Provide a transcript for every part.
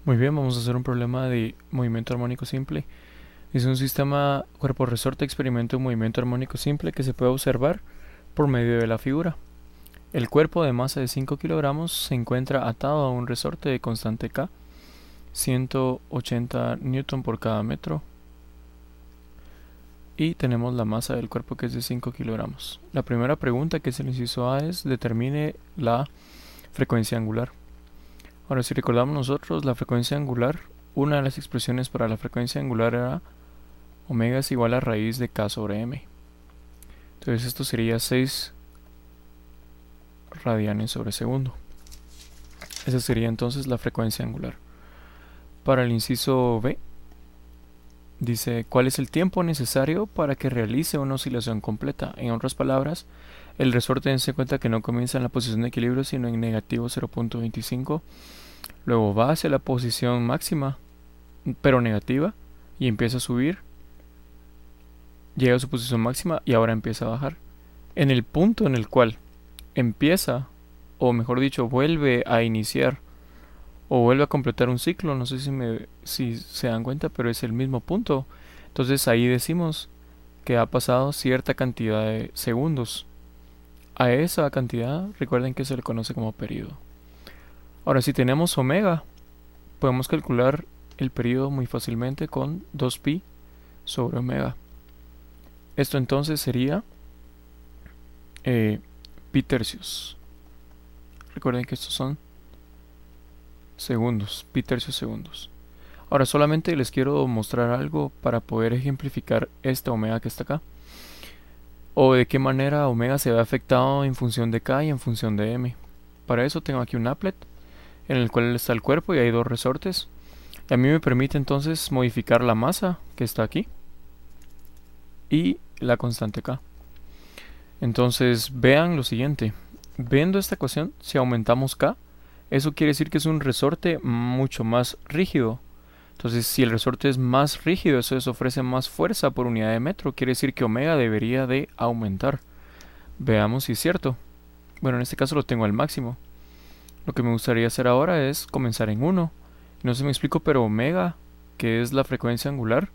Muy bien, vamos a hacer un problema de movimiento armónico simple. Es un sistema cuerpo-resorte experimenta un movimiento armónico simple que se puede observar por medio de la figura. El cuerpo de masa de 5 kilogramos se encuentra atado a un resorte de constante K, 180 newton por cada metro, y tenemos la masa del cuerpo que es de 5 kilogramos. La primera pregunta, que es el inciso A, es determine la frecuencia angular. Ahora, si recordamos nosotros la frecuencia angular, una de las expresiones para la frecuencia angular era omega es igual a raíz de K sobre M. Entonces esto sería 6 radianes sobre segundo. Esa sería entonces la frecuencia angular. Para el inciso B, dice cuál es el tiempo necesario para que realice una oscilación completa. En otras palabras, el resorte dense cuenta que no comienza en la posición de equilibrio sino en negativo 0.25. Luego va hacia la posición máxima, pero negativa, y empieza a subir. Llega a su posición máxima y ahora empieza a bajar. En el punto en el cual empieza, o mejor dicho, vuelve a iniciar o vuelve a completar un ciclo, no sé si se dan cuenta, pero es el mismo punto. Entonces ahí decimos que ha pasado cierta cantidad de segundos. A esa cantidad recuerden que se le conoce como periodo. Ahora, si tenemos omega, podemos calcular el periodo muy fácilmente con 2pi sobre omega. Esto entonces sería pi tercios. Recuerden que estos son segundos, pi tercios segundos. Ahora solamente les quiero mostrar algo para poder ejemplificar esta omega que está acá. O de qué manera omega se ve afectado en función de K y en función de M. Para eso tengo aquí un applet en el cual está el cuerpo y hay dos resortes. Y a mí me permite entonces modificar la masa que está aquí y la constante K. Entonces vean lo siguiente. Viendo esta ecuación, si aumentamos K, eso quiere decir que es un resorte mucho más rígido. Entonces, si el resorte es más rígido, eso ofrece más fuerza por unidad de metro. Quiere decir que omega debería de aumentar. Veamos si es cierto. Bueno, en este caso lo tengo al máximo. Lo que me gustaría hacer ahora es comenzar en 1. No sé si me explico, pero omega, que es la frecuencia angular,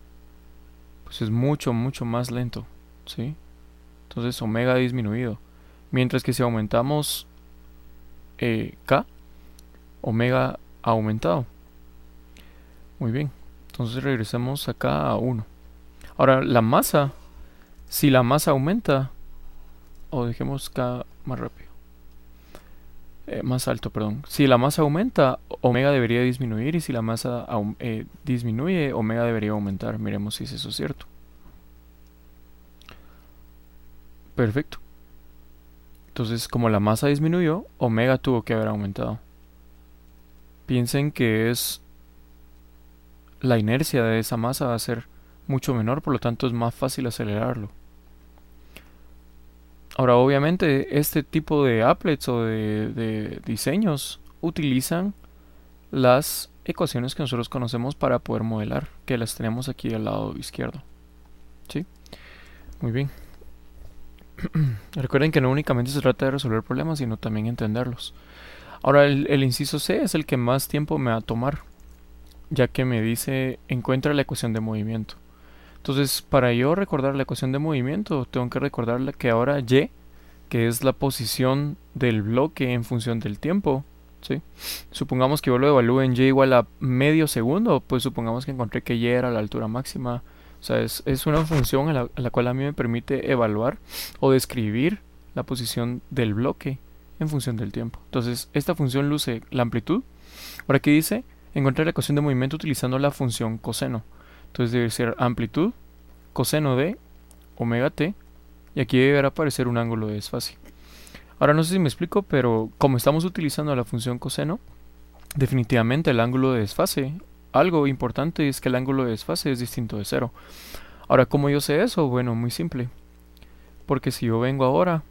pues es mucho, mucho más lento, ¿sí? Entonces omega ha disminuido. Mientras que si aumentamos K, omega ha aumentado. Muy bien. Entonces regresemos acá a 1. Ahora, la masa, si la masa aumenta, o dejemos K más rápido, más alto, perdón. Si la masa aumenta, omega debería disminuir, y si la masa disminuye, omega debería aumentar. Miremos si es eso cierto. Perfecto. Entonces, como la masa disminuyó, omega tuvo que haber aumentado. Piensen que es la inercia de esa masa va a ser mucho menor, por lo tanto es más fácil acelerarlo. Ahora, obviamente, este tipo de applets o de diseños utilizan las ecuaciones que nosotros conocemos para poder modelar, que las tenemos aquí al lado izquierdo. ¿Sí? Muy bien. Recuerden que no únicamente se trata de resolver problemas, sino también entenderlos. Ahora, el inciso C es el que más tiempo me va a tomar, ya que me dice encuentra la ecuación de movimiento. Entonces, para yo recordar la ecuación de movimiento, tengo que recordar que ahora y, que es la posición del bloque en función del tiempo, ¿sí? Supongamos que yo lo evalúo en y igual a medio segundo, pues supongamos que encontré que y era la altura máxima. O sea, es una función a la cual a mí me permite evaluar o describir la posición del bloque en función del tiempo. Entonces, esta función luce la amplitud. Ahora aquí dice, encontrar la ecuación de movimiento utilizando la función coseno. Entonces debe ser amplitud, coseno de omega t, y aquí debe aparecer un ángulo de desfase. Ahora no sé si me explico, pero como estamos utilizando la función coseno, definitivamente el ángulo de desfase, algo importante es que el ángulo de desfase es distinto de cero. Ahora, ¿cómo yo sé eso? Bueno, muy simple. Porque si yo vengo ahora,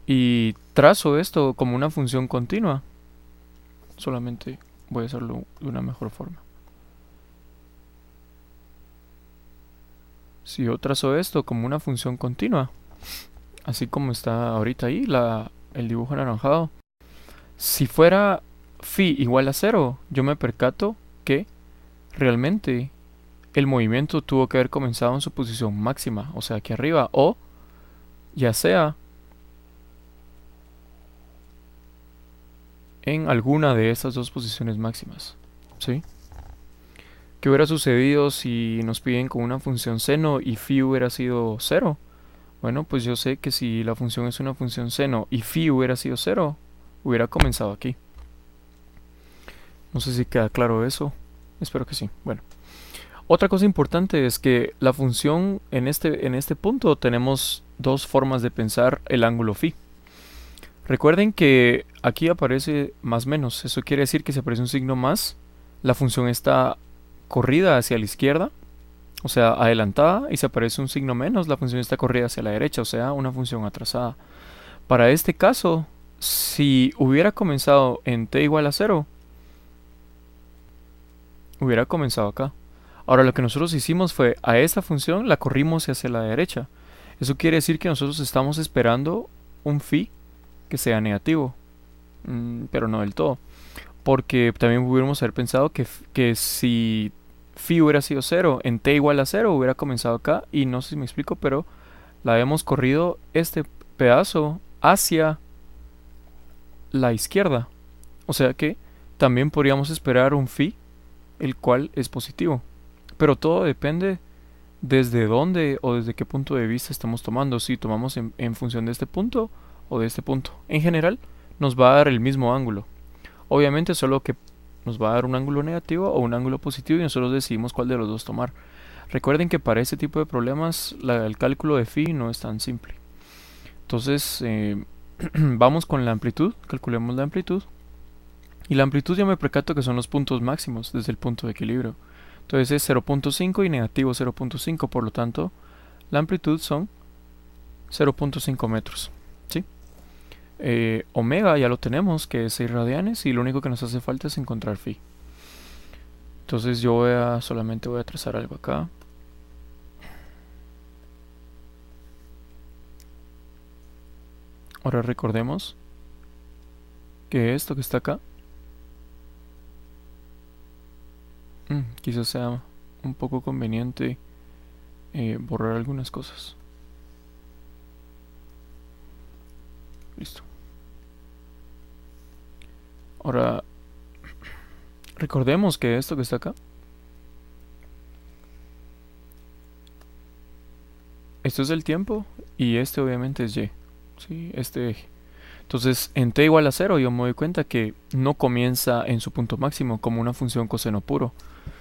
y trazo esto como una función continua, solamente voy a hacerlo de una mejor forma. Si yo trazo esto como una función continua, así como está ahorita ahí el dibujo anaranjado, Si fuera phi igual a cero, yo me percato que realmente el movimiento tuvo que haber comenzado en su posición máxima, o sea, aquí arriba, o ya sea en alguna de estas dos posiciones máximas. ¿Sí? ¿Qué hubiera sucedido si nos piden con una función seno y phi hubiera sido cero? Bueno, pues yo sé que si la función es una función seno y phi hubiera sido cero, hubiera comenzado aquí. No sé si queda claro eso. Espero que sí. Bueno. Otra cosa importante es que la función en este punto tenemos dos formas de pensar el ángulo phi. Recuerden que aquí aparece más menos. Eso quiere decir que si aparece un signo más, la función está corrida hacia la izquierda, o sea, adelantada, y si aparece un signo menos, la función está corrida hacia la derecha, o sea, una función atrasada. Para este caso, si hubiera comenzado en t igual a 0, hubiera comenzado acá. Ahora lo que nosotros hicimos fue a esta función la corrimos hacia la derecha. Eso quiere decir que nosotros estamos esperando un phi que sea negativo, pero no del todo. Porque también hubiéramos haber pensado que si phi hubiera sido cero en t igual a cero hubiera comenzado acá y no sé si me explico, pero la habíamos corrido este pedazo hacia la izquierda. O sea que también podríamos esperar un phi el cual es positivo. Pero todo depende desde dónde o desde qué punto de vista estamos tomando. Si tomamos en función de este punto o de este punto. En general nos va a dar el mismo ángulo. Obviamente solo que nos va a dar un ángulo negativo o un ángulo positivo y nosotros decidimos cuál de los dos tomar. Recuerden que para este tipo de problemas el cálculo de phi no es tan simple. Entonces vamos con la amplitud, calculemos la amplitud. Y la amplitud ya me percato que son los puntos máximos desde el punto de equilibrio. Entonces es 0.5 y negativo 0.5, por lo tanto la amplitud son 0.5 metros. ¿Sí? Omega ya lo tenemos, que es 6 radianes, y lo único que nos hace falta es encontrar phi. Entonces yo solamente voy a trazar algo acá. Ahora recordemos que esto que está acá, quizás sea un poco conveniente borrar algunas cosas. Listo. Ahora recordemos que esto que está acá, esto es el tiempo y este obviamente es y. ¿Sí? Este eje. Entonces, en t igual a 0 yo me doy cuenta que no comienza en su punto máximo como una función coseno puro,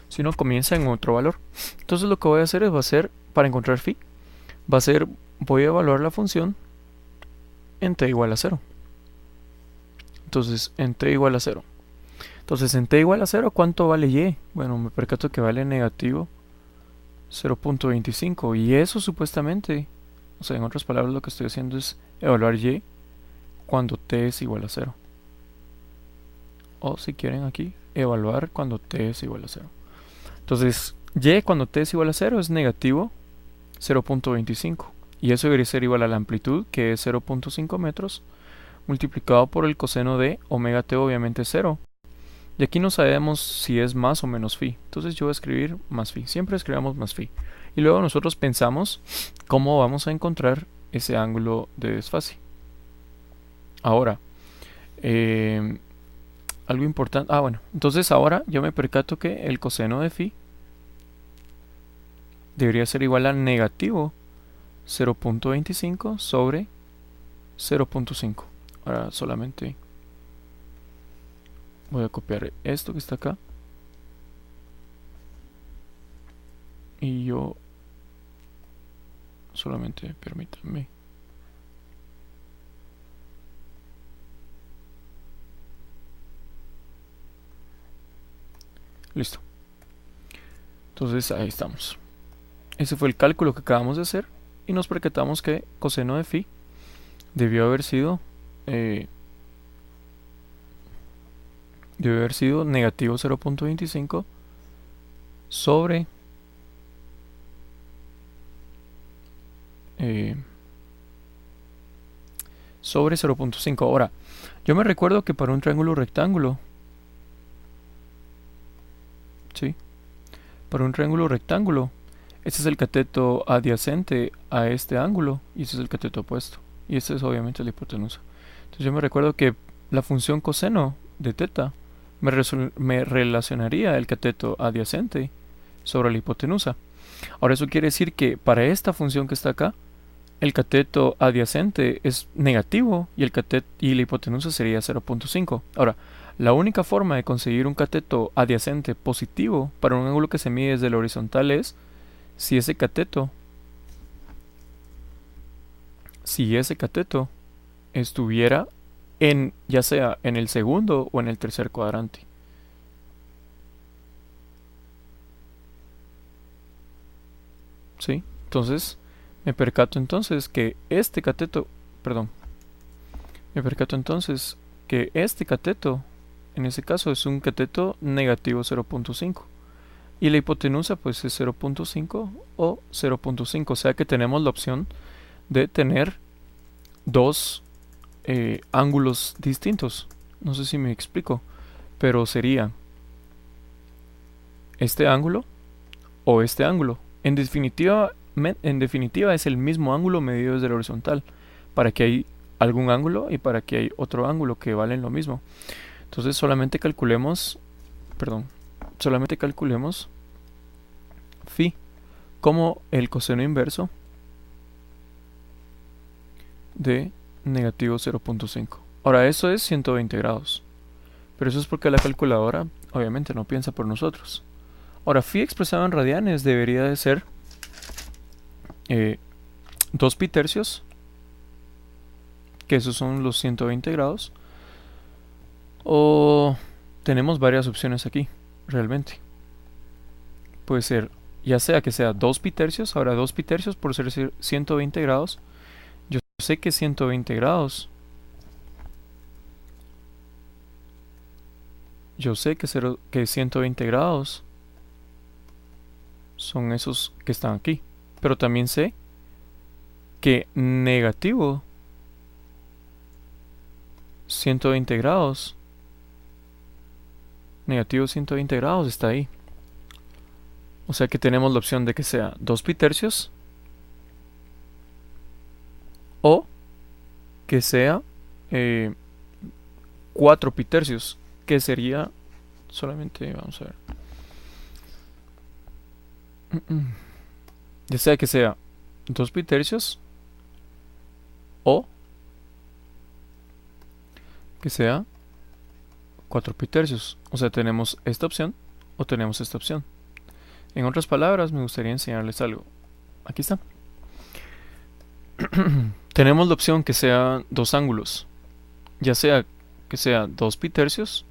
sino comienza en otro valor. Entonces lo que voy a hacer va a ser, para encontrar phi, voy a evaluar la función en t igual a 0. Entonces, en t igual a 0. Entonces, en t igual a 0, ¿cuánto vale y? Bueno, me percato que vale negativo 0.25. Y eso supuestamente, o sea, en otras palabras, lo que estoy haciendo es evaluar y cuando t es igual a 0. O si quieren aquí, evaluar cuando t es igual a 0. Entonces, y cuando t es igual a 0 es negativo 0.25. Y eso debería ser igual a la amplitud, que es 0.5 metros, multiplicado por el coseno de omega t, obviamente 0. Y aquí no sabemos si es más o menos phi. Entonces yo voy a escribir más phi. Siempre escribamos más phi. Y luego nosotros pensamos cómo vamos a encontrar ese ángulo de desfase. Ahora, algo importante. Bueno, entonces ahora yo me percato que el coseno de phi debería ser igual a negativo 0.25 sobre 0.5. Ahora solamente voy a copiar esto que está acá. Y yo solamente permítanme. Listo. Entonces ahí estamos. Ese fue el cálculo que acabamos de hacer y nos percatamos que coseno de phi debió haber sido negativo 0.25 sobre sobre 0.5. Ahora, yo me recuerdo que para un triángulo rectángulo, ¿sí? Para un triángulo rectángulo, este es el cateto adyacente a este ángulo y este es el cateto opuesto. Y este es obviamente la hipotenusa. Entonces yo me recuerdo que la función coseno de teta me relacionaría el cateto adyacente sobre la hipotenusa. Ahora eso quiere decir que para esta función que está acá, el cateto adyacente es negativo y y la hipotenusa sería 0.5. Ahora, la única forma de conseguir un cateto adyacente positivo para un ángulo que se mide desde la horizontal es si ese cateto estuviera ya sea en el segundo o en el tercer cuadrante. ¿Sí? Entonces, me percato entonces que me percato entonces que este cateto, en ese caso, es un cateto negativo 0.5. Y la hipotenusa pues es 0.5 o 0.5. O sea que tenemos la opción de tener dos ángulos distintos. No sé si me explico, pero sería este ángulo o este ángulo. En definitiva es el mismo ángulo medido desde la horizontal. Para que hay algún ángulo y para que hay otro ángulo que valen lo mismo. Entonces solamente calculemos phi como el coseno inverso de negativo 0.5. Ahora eso es 120 grados. Pero eso es porque la calculadora obviamente no piensa por nosotros. Ahora phi expresado en radianes debería de ser 2 pi tercios, que esos son los 120 grados. O tenemos varias opciones aquí, realmente. Puede ser, ya sea que sea 2 pi tercios, ahora 2 pi tercios por ser 120 grados. Yo sé que 120 grados. Yo sé que 120 grados son esos que están aquí. Pero también sé que negativo 120 grados. Negativo 120 grados está ahí. O sea que tenemos la opción de que sea 2 pi tercios o que sea 4 pi tercios, que sería solamente, vamos a ver, ya sea que sea 2 pi tercios o que sea 4 pi tercios. O sea, tenemos esta opción o tenemos esta opción. En otras palabras, me gustaría enseñarles algo. Aquí está. Tenemos la opción que sea dos ángulos, ya sea que sea 2 pi tercios,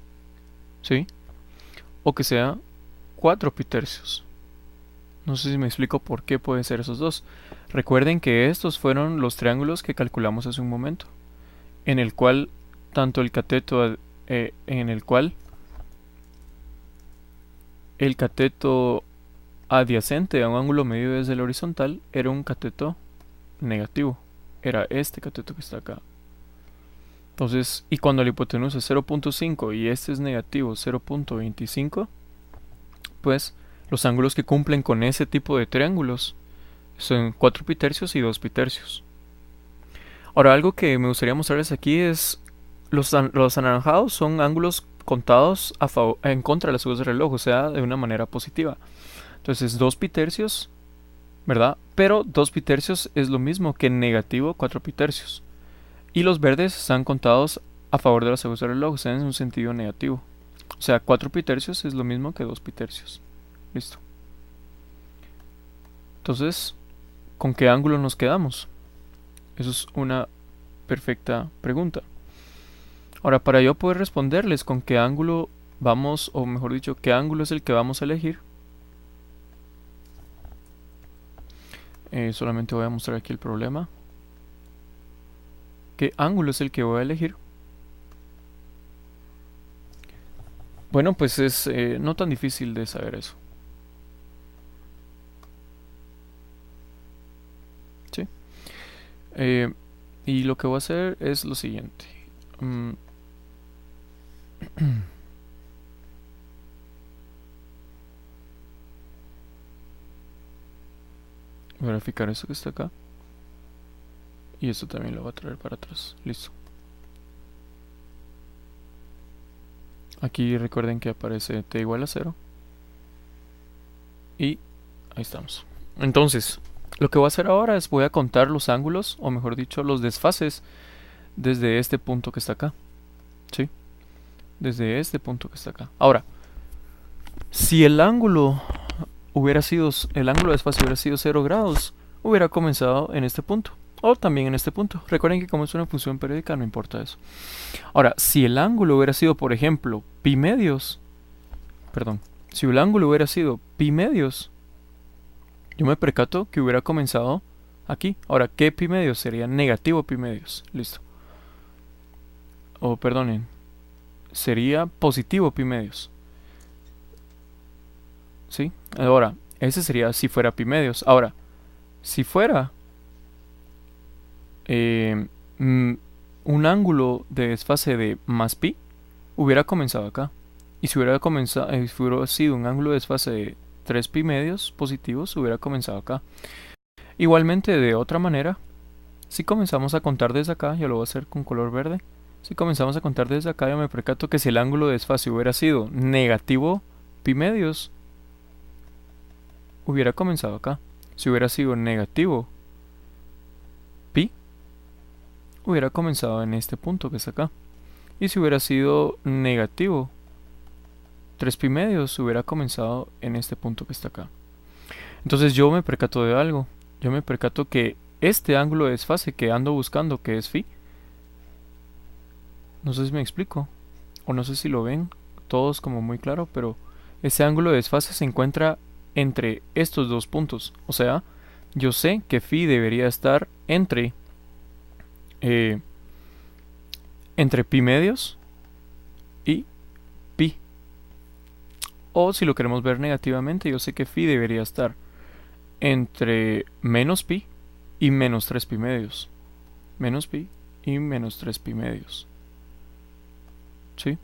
¿sí? O que sea 4 pi tercios. No sé si me explico por qué pueden ser esos dos. Recuerden que estos fueron los triángulos que calculamos hace un momento, en el cual tanto en el cual el cateto adyacente a un ángulo medido desde la horizontal era un cateto negativo. Era este cateto que está acá. Entonces, y cuando la hipotenusa es 0.5 y este es negativo 0.25, pues los ángulos que cumplen con ese tipo de triángulos son 4 pi tercios y 2 pi tercios. Ahora, algo que me gustaría mostrarles aquí es los anaranjados son ángulos contados en contra de las agujas de reloj, o sea, de una manera positiva. Entonces, 2 pi tercios, ¿verdad? Pero 2 pi tercios es lo mismo que negativo 4 pi tercios. Y los verdes están contados a favor de las agujas de reloj, o sea, en un sentido negativo. O sea, 4 pi tercios es lo mismo que 2 pi tercios. Listo. Entonces, ¿con qué ángulo nos quedamos? Eso es una perfecta pregunta. Ahora, para yo poder responderles con qué ángulo vamos, o mejor dicho, qué ángulo es el que vamos a elegir, solamente voy a mostrar aquí el problema. ¿Qué ángulo es el que voy a elegir? Bueno, pues es no tan difícil de saber eso. ¿Sí? Y lo que voy a hacer es lo siguiente. Mm, Voy a verificar eso que está acá. Y esto también lo voy a traer para atrás. Listo. Aquí recuerden que aparece t igual a 0. Y ahí estamos. Entonces, lo que voy a hacer ahora es voy a contar los ángulos, o mejor dicho, los desfases desde este punto que está acá. ¿Sí? Desde este punto que está acá. Ahora, si el ángulo el ángulo de desfase hubiera sido 0 grados, hubiera comenzado en este punto. O también en este punto. Recuerden que como es una función periódica, no importa eso. Ahora, si el ángulo hubiera sido, por ejemplo, pi medios, perdón, si el ángulo hubiera sido pi medios, yo me percato que hubiera comenzado aquí. Ahora, ¿qué pi medios? Sería negativo pi medios. Listo. O perdonen, sería positivo pi medios. ¿Sí? Ahora, ese sería si fuera pi medios. Ahora, si fuera eh, mm, un ángulo de desfase de más pi, hubiera comenzado acá. Y si hubiera comenzado, si hubiera sido un ángulo de desfase de 3 pi medios positivos, hubiera comenzado acá. Igualmente, de otra manera, si comenzamos a contar desde acá, yo lo voy a hacer con color verde. Si comenzamos a contar desde acá, yo me percato que si el ángulo de desfase hubiera sido negativo pi medios, hubiera comenzado acá. Si hubiera sido negativo pi, hubiera comenzado en este punto que está acá. Y si hubiera sido negativo 3 pi medios, hubiera comenzado en este punto que está acá. Entonces yo me percato de algo. Yo me percato que este ángulo de desfase que ando buscando, que es phi, no sé si me explico, o no sé si lo ven todos como muy claro, pero ese ángulo de desfase se encuentra entre estos dos puntos. O sea, yo sé que phi debería estar eh, entre pi medios y pi. O si lo queremos ver negativamente, yo sé que phi debería estar entre menos pi y menos 3 pi medios. Menos pi y menos 3 pi medios. ¿Sí?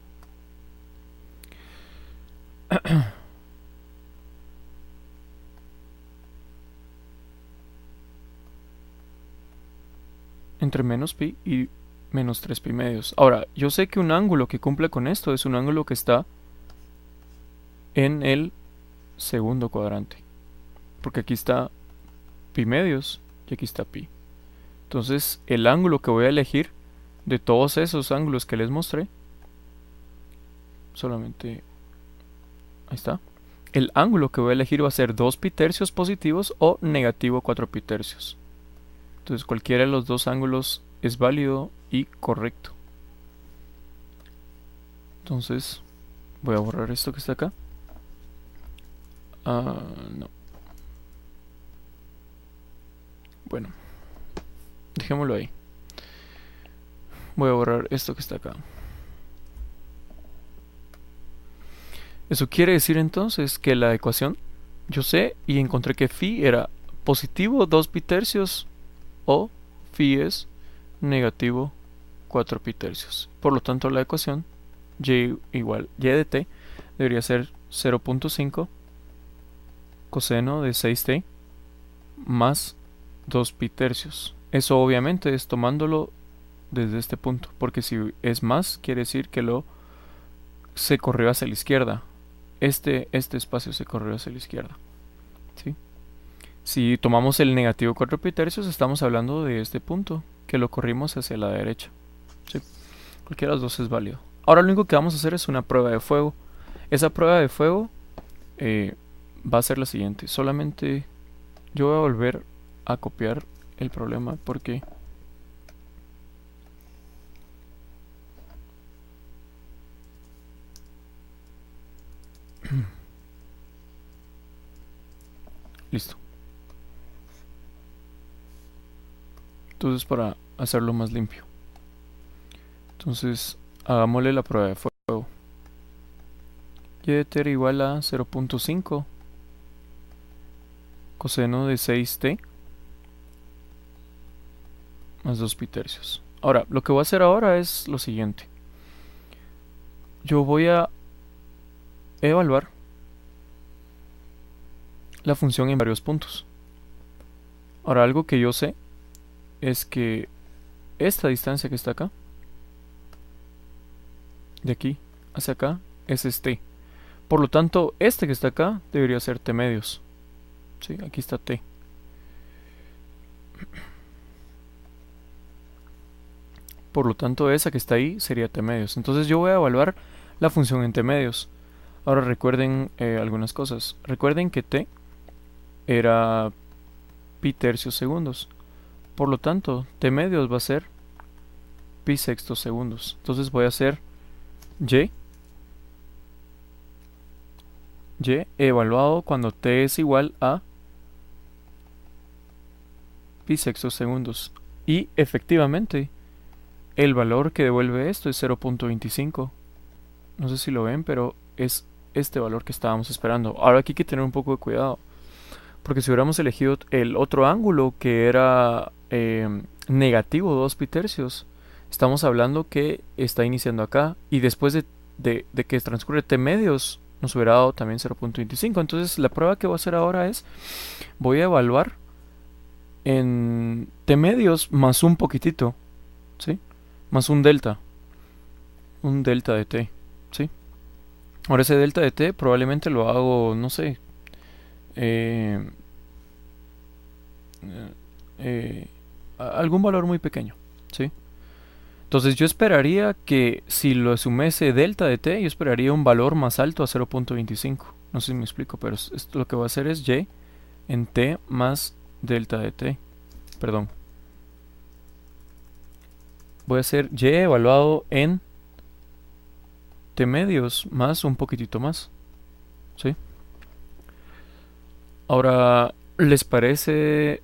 Entre menos pi y menos 3 pi medios. Ahora, yo sé que un ángulo que cumple con esto es un ángulo que está en el segundo cuadrante. Porque aquí está pi medios y aquí está pi. Entonces, el ángulo que voy a elegir de todos esos ángulos que les mostré, solamente... Ahí está. El ángulo que voy a elegir va a ser 2 pi tercios positivos o negativo 4 pi tercios. Entonces, cualquiera de los dos ángulos es válido y correcto. Entonces, voy a borrar esto que está acá. No. Bueno, dejémoslo ahí. Voy a borrar esto que está acá. Eso quiere decir entonces que la ecuación, yo sé y encontré que phi era positivo 2 pi tercios o phi es negativo 4 pi tercios. Por lo tanto, la ecuación y igual y de t debería ser 0.5 coseno de 6t más 2 pi tercios. Eso obviamente es tomándolo desde este punto, porque si es más, quiere decir que se corrió hacia la izquierda. Este espacio se corrió hacia la izquierda. ¿Sí? Si tomamos el negativo 4 pi tercios, estamos hablando de este punto, que lo corrimos hacia la derecha. ¿Sí? Cualquiera de los dos es válido. Ahora lo único que vamos a hacer es una prueba de fuego. Esa prueba de fuego va a ser la siguiente. Solamente yo voy a volver a copiar el problema porque... Listo. Entonces para hacerlo más limpio. Entonces hagámosle la prueba de fuego. Y de t igual a 0.5 coseno de 6t más 2 pi tercios. Ahora, lo que voy a hacer ahora es lo siguiente. Yo voy a evaluar la función en varios puntos. Ahora, algo que yo sé es que esta distancia que está acá, de aquí hacia acá, es t. Por lo tanto, este que está acá debería ser t medios. ¿Sí? Aquí está t. Por lo tanto, esa que está ahí sería t medios. Entonces yo voy a evaluar la función en t medios. Ahora recuerden algunas cosas. Recuerden que t era pi tercios segundos. Por lo tanto, t medios va a ser pi sextos segundos. Entonces voy a hacer y evaluado cuando t es igual a pi sextos segundos. Y efectivamente, el valor que devuelve esto es 0.25. No sé si lo ven, pero es este valor que estábamos esperando. Ahora aquí hay que tener un poco de cuidado, porque si hubiéramos elegido el otro ángulo que era negativo 2 pi tercios, estamos hablando que está iniciando acá y después de que transcurre t medios nos hubiera dado también 0.25. Entonces la prueba que voy a hacer ahora es, voy a evaluar en t medios más un poquitito, ¿sí? Más un delta de t, ¿sí? Ahora ese delta de t probablemente lo hago, no sé, eh, algún valor muy pequeño, ¿sí? Entonces yo esperaría que si lo sumese delta de t, yo esperaría un valor más alto a 0.25. No sé si me explico, pero esto lo que voy a hacer es y en t más delta de t. Perdón. Voy a hacer y evaluado en t medios más un poquitito más, ¿sí? Ahora, ¿les parece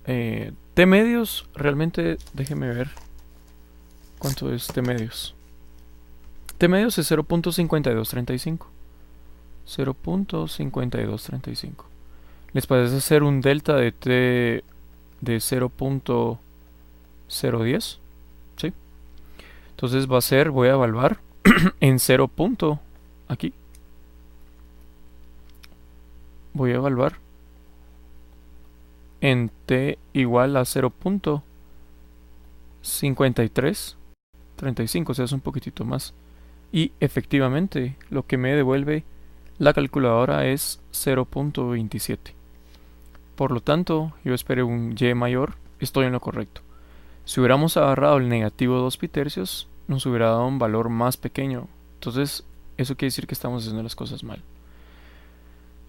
t medios? Realmente, déjenme ver cuánto es t medios. T medios es 0.5235. 0.5235. ¿Les parece hacer un delta de t de 0.010? ¿Sí? Entonces va a ser, voy a evaluar en 0. Aquí. Voy a evaluar en t igual a 0.5335, o sea, es un poquitito más. Y efectivamente, lo que me devuelve la calculadora es 0.27. Por lo tanto, yo esperé un y mayor, estoy en lo correcto. Si hubiéramos agarrado el negativo 2 pi tercios, nos hubiera dado un valor más pequeño. Entonces, eso quiere decir que estamos haciendo las cosas mal.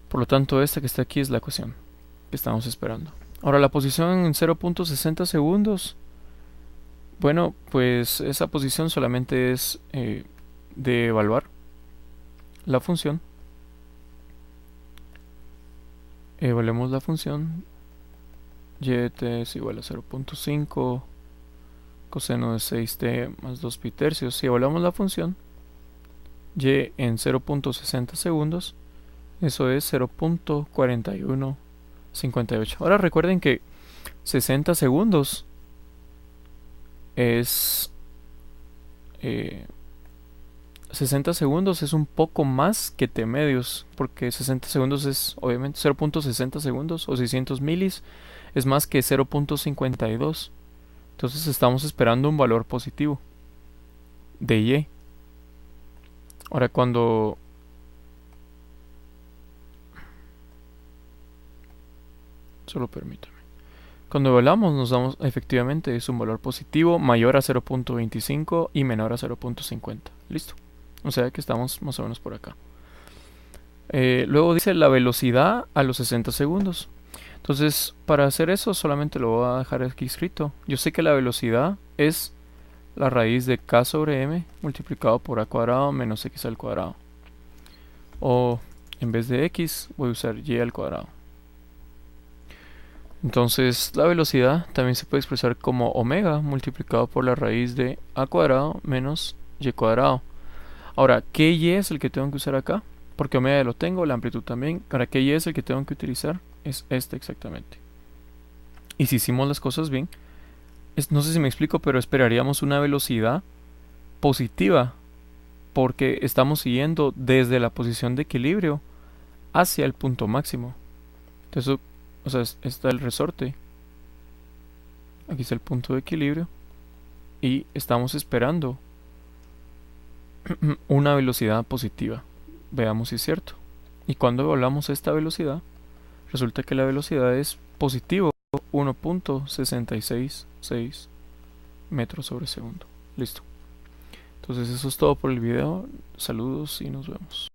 Por lo tanto, esta que está aquí es la ecuación que estamos esperando. Ahora, la posición en 0.60 segundos. Bueno, pues esa posición solamente es de evaluar la función. Evaluemos la función. Y de t es igual a 0.5 coseno de 6t más 2 pi tercios. Si evaluamos la función y en 0.60 segundos, eso es 0.4158. Ahora recuerden que 60 segundos es 60 segundos es un poco más que t medios, porque 60 segundos es obviamente 0.60 segundos o 600 milis es más que 0.52. Entonces estamos esperando un valor positivo de y. Ahora cuando solo permítame. Cuando evaluamos nos damos efectivamente es un valor positivo mayor a 0.25 y menor a 0.50. Listo. O sea que estamos más o menos por acá. Luego dice la velocidad a los 60 segundos. Entonces, para hacer eso solamente lo voy a dejar aquí escrito. Yo sé que la velocidad es la raíz de k sobre m multiplicado por a cuadrado menos x al cuadrado. O en vez de x voy a usar y al cuadrado. Entonces la velocidad también se puede expresar como omega multiplicado por la raíz de a cuadrado menos y cuadrado. Ahora, ¿qué y es el que tengo que usar acá? Porque omega ya lo tengo, la amplitud también. ¿Para qué y es el que tengo que utilizar? Es este exactamente. Y si hicimos las cosas bien, No sé si me explico, pero esperaríamos una velocidad positiva porque estamos siguiendo desde la posición de equilibrio hacia el punto máximo. Entonces, o sea, está el resorte, aquí está el punto de equilibrio y estamos esperando una velocidad positiva. Veamos si es cierto. Y cuando evaluamos esta velocidad, resulta que la velocidad es positivo 1.666 metros sobre segundo. Listo. Entonces eso es todo por el video. Saludos y nos vemos.